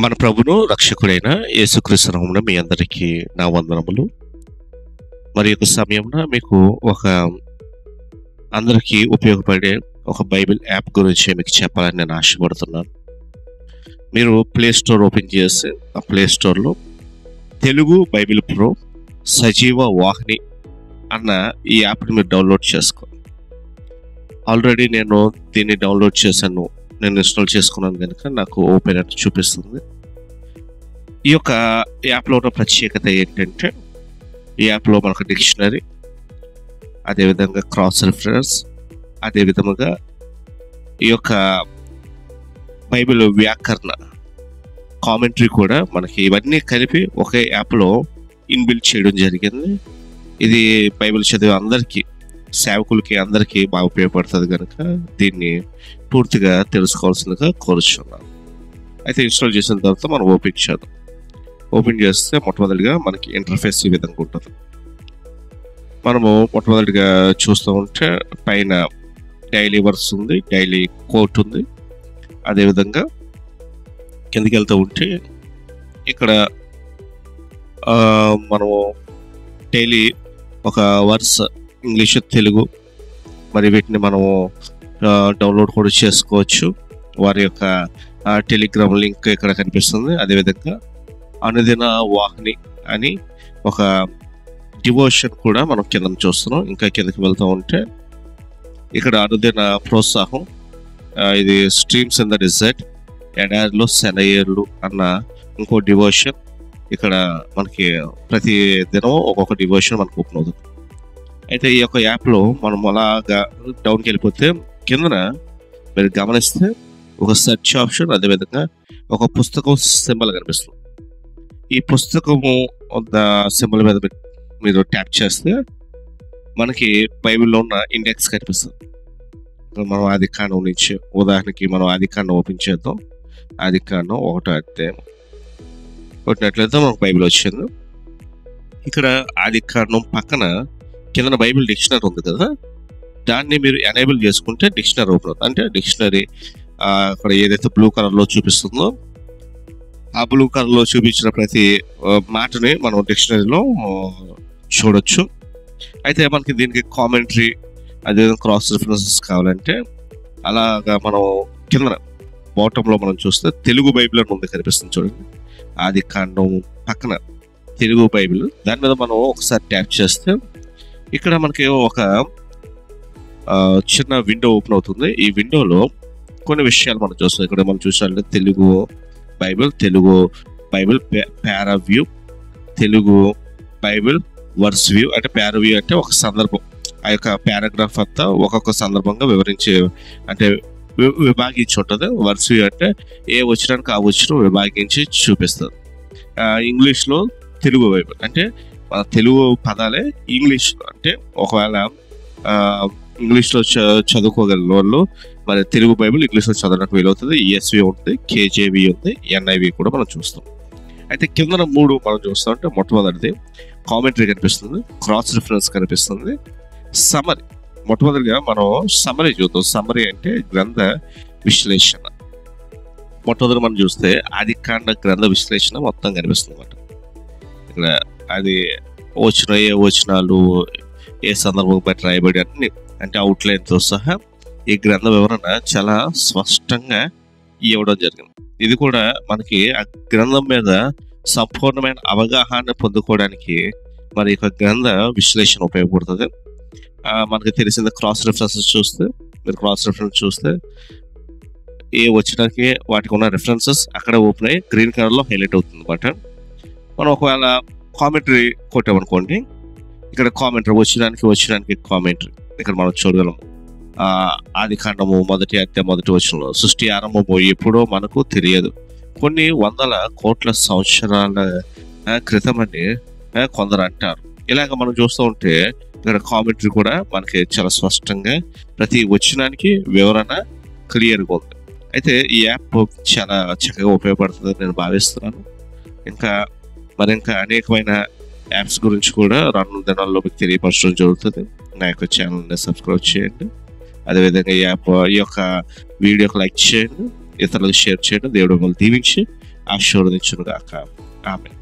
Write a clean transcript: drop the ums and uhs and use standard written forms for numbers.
మన ప్రభును రక్షకుడైన యేసుక్రీస్తు నామమున మీ అందరికీ నా వందనములు. మరి యొక్క సమయంలో మీకు ఒక అందరికీ ఉపయోగపడే ఒక బైబిల్ యాప్ గురించి మీకు చెప్పాలని నేను ఆశపడుతున్నాను. మీరు ప్లే స్టోర్ ఓపెన్ చేసి ఆ ప్లే స్టోర్లో తెలుగు బైబిల్ ప్రో సజీవ వాహిని అన్న ఈ యాప్ని మీరు డౌన్లోడ్ చేసుకోండి. ఆల్రెడీ నేను దీన్ని డౌన్లోడ్ చేశాను, నేను ఇన్స్టాల్ చేసుకున్నాను కనుక నాకు ఓపెన్ అని చూపిస్తుంది. ఈ యొక్క యాప్లో ఉన్న ప్రత్యేకత ఏంటంటే, ఈ యాప్లో మనకు డిక్షనరీ, అదేవిధంగా క్రాస్ రిఫరెన్స్, అదేవిధముగా ఈ యొక్క బైబిల్ వ్యాకరణ కామెంటరీ కూడా మనకి ఇవన్నీ కలిపి ఒకే యాప్లో ఇన్బిల్ట్ చేయడం జరిగింది. ఇది బైబిల్ చదివే అందరికీ, సేవకులకి అందరికీ బాగా ఉపయోగపడుతుంది కనుక దీన్ని పూర్తిగా తెలుసుకోవాల్సిందిగా కోరుచున్నాను. అయితే ఇన్స్టాల్ చేసిన తర్వాత మనం ఓపెన్ చేద్దాం. ఓపెన్ చేస్తే మొట్టమొదటిగా మనకి ఇంటర్ఫేస్ ఈ విధంగా ఉంటుంది. మనము మొట్టమొదటిగా చూస్తూ ఉంటే పైన డైలీ వర్క్స్ ఉంది, డైలీ కోట్ ఉంది. అదేవిధంగా కిందకి వెళ్తూ ఉంటే ఇక్కడ మనము డైలీ ఒక వర్స్ ఇంగ్లీష్, తెలుగు, మరి వీటిని మనము డౌన్లోడ్ కూడా చేసుకోవచ్చు. వారి యొక్క టెలిగ్రామ్ లింక్ ఇక్కడ కనిపిస్తుంది. అదేవిధంగా అనుదిన వాహిని అని ఒక డివోషన్ కూడా మనం కింద చూస్తున్నాం. ఇంకా కిందకి వెళ్తూ ఉంటే ఇక్కడ అనుదిన ప్రోత్సాహం, ఇది స్ట్రీమ్స్ ఇన్ ద డిజర్ట్, ఎడారిలో సెలయేర్లు అన్న ఇంకో డివోషన్. ఇక్కడ మనకి ప్రతి దినం ఒక్కొక్క డివోషన్ మనకు ఓపెన్ అవుతుంది. అయితే ఈ యొక్క యాప్లో మనం అలాగా డౌన్కి వెళ్ళిపోతే కిందన మీరు గమనిస్తే ఒక సెర్చ్ ఆప్షన్, అదేవిధంగా ఒక పుస్తకం సింబల్ కనిపిస్తుంది. ఈ పుస్తకము సింబల్ మీద మీరు ట్యాప్ చేస్తే మనకి బైబిల్లో ఉన్న ఇండెక్స్ కనిపిస్తుంది. మనం ఆదికాండం నుంచి, ఉదాహరణకి మనం ఆదికాండం ఓపెన్ చేద్దాం. ఆదికాండం 1వ అధ్యాయం కొట్టినట్లయితే మనకు బైబిల్ వచ్చింది. ఇక్కడ ఆదికాండం పక్కన కింద బైబిల్ డిక్షనరీ ఉంది కదా, దాన్ని మీరు ఎనేబుల్ చేసుకుంటే డిక్షనరీ ఓపెన్ అవుతుంది. అంటే డిక్షనరీ అక్కడ ఏదైతే బ్లూ కలర్లో చూపిస్తుందో ఆ బ్లూ కలర్లో చూపించిన ప్రతి మాటని మనం డిక్షనరీలో చూడొచ్చు. అయితే మనకి దీనికి కామెంటరీ, అదేవిధంగా క్రాస్ రిఫరెన్సెస్ కావాలంటే అలాగా మనం కింద బాటంలో మనం చూస్తే తెలుగు బైబిల్ అని ఉంది కనిపిస్తుంది చూడండి. ఆదికాండం పక్కన తెలుగు బైబిల్, దాని మీద మనం ఒకసారి ట్యాప్ చేస్తే ఇక్కడ మనకి ఒక చిన్న విండో ఓపెన్ అవుతుంది. ఈ విండోలో కొన్ని విషయాలు మనం చూస్తాం. ఇక్కడ మనం చూసాలంటే Telugu bible paraview, Telugu bible verse view. అంటే పారావ్యూ అంటే ఒక సందర్భం, ఆ యొక్క పారాగ్రాఫ్ అంతా ఒక్కొక్క సందర్భంగా వివరించే, అంటే విభాగించి ఉంటుంది. వర్స్ వ్యూ అంటే ఏ వచనానికి ఆ వచనం విభాగించి చూపిస్తుంది. ఇంగ్లీష్లో తెలుగు బైబిల్ అంటే మన తెలుగు పదాలే ఇంగ్లీష్లో, అంటే ఒకవేళ ఇంగ్లీష్లో చదువుకోగలిగిన వాళ్ళు మరి తెలుగు బైబిల్ ఇంగ్లీష్లో చదవడానికి వీలవుతుంది. ESV ఉంది, KJV ఉంది, NIV కూడా మనం చూస్తాం. అయితే కింద 3 మనం చూస్తాం. అంటే మొట్టమొదటిది కామెంటరీ కనిపిస్తుంది, క్రాస్ రిఫరెన్స్ కనిపిస్తుంది, సమరీ. మొట్టమొదటిగా మనం సమరీ చూద్దాం. సమరీ అంటే గ్రంథ విశ్లేషణ. మొట్టమొదటి మనం చూస్తే ఆదికాండ గ్రంథ విశ్లేషణ మొత్తం కనిపిస్తుంది అన్నమాట. ఇక్కడ అది ఏ వచనాలు ఏ సందర్భం బట్టి రాయబడి అన్ని, అంటే అవుట్లైన్తో సహా ఈ గ్రంథ వివరణ చాలా స్పష్టంగా ఇవ్వడం జరిగింది. ఇది కూడా మనకి ఆ గ్రంథం మీద సంపూర్ణమైన అవగాహన పొందుకోవడానికి మరి యొక్క గ్రంథ విశ్లేషణ ఉపయోగపడుతుంది. మనకి తెలిసిన క్రాస్ రిఫరెన్సెస్ చూస్తే, మీరు క్రాస్ రిఫరెన్స్ చూస్తే ఏ వచ్చినానికి వాటికి ఉన్న రిఫరెన్సెస్ అక్కడ ఓపెన్ అయ్యి గ్రీన్ కలర్లో హైలైట్ అవుతుంది అన్నమాట. మనం ఒకవేళ కామెంటరీ కొట్టామనుకోండి, ఇక్కడ కామెంటరీ వచ్చినానికి కామెంటరీ ఇక్కడ మనం చూడగలము. ఆదికాండము 1వ అధ్యాయం 1వ వచనంలో సృష్టి ఆరంభము ఎప్పుడో మనకు తెలియదు, కొన్ని వందల కోట్ల సంవత్సరాల క్రితమని కొందరు అంటారు. ఇలాగ మనం చూస్తూ ఉంటే ఇక్కడ కామెంటరీ కూడా మనకి చాలా స్పష్టంగా ప్రతి వచనానికి వివరణ క్లియర్గా ఉంది. అయితే ఈ యాప్ చాలా చక్కగా ఉపయోగపడుతుంది నేను భావిస్తున్నాను. ఇంకా అనేకమైన యాప్స్ గురించి కూడా రానున్న దినాల్లో మీకు తెలియపరచడం జరుగుతుంది. నా యొక్క ఛానల్ని సబ్స్క్రైబ్ చేయండి. అదేవిధంగా ఈ యొక్క వీడియోకి లైక్ చేయండి, ఇతరులకు షేర్ చేయండి. దేవుడు మిమ్మల్ని దీవించి ఆశీర్వదించును గాక. ఆమెన్.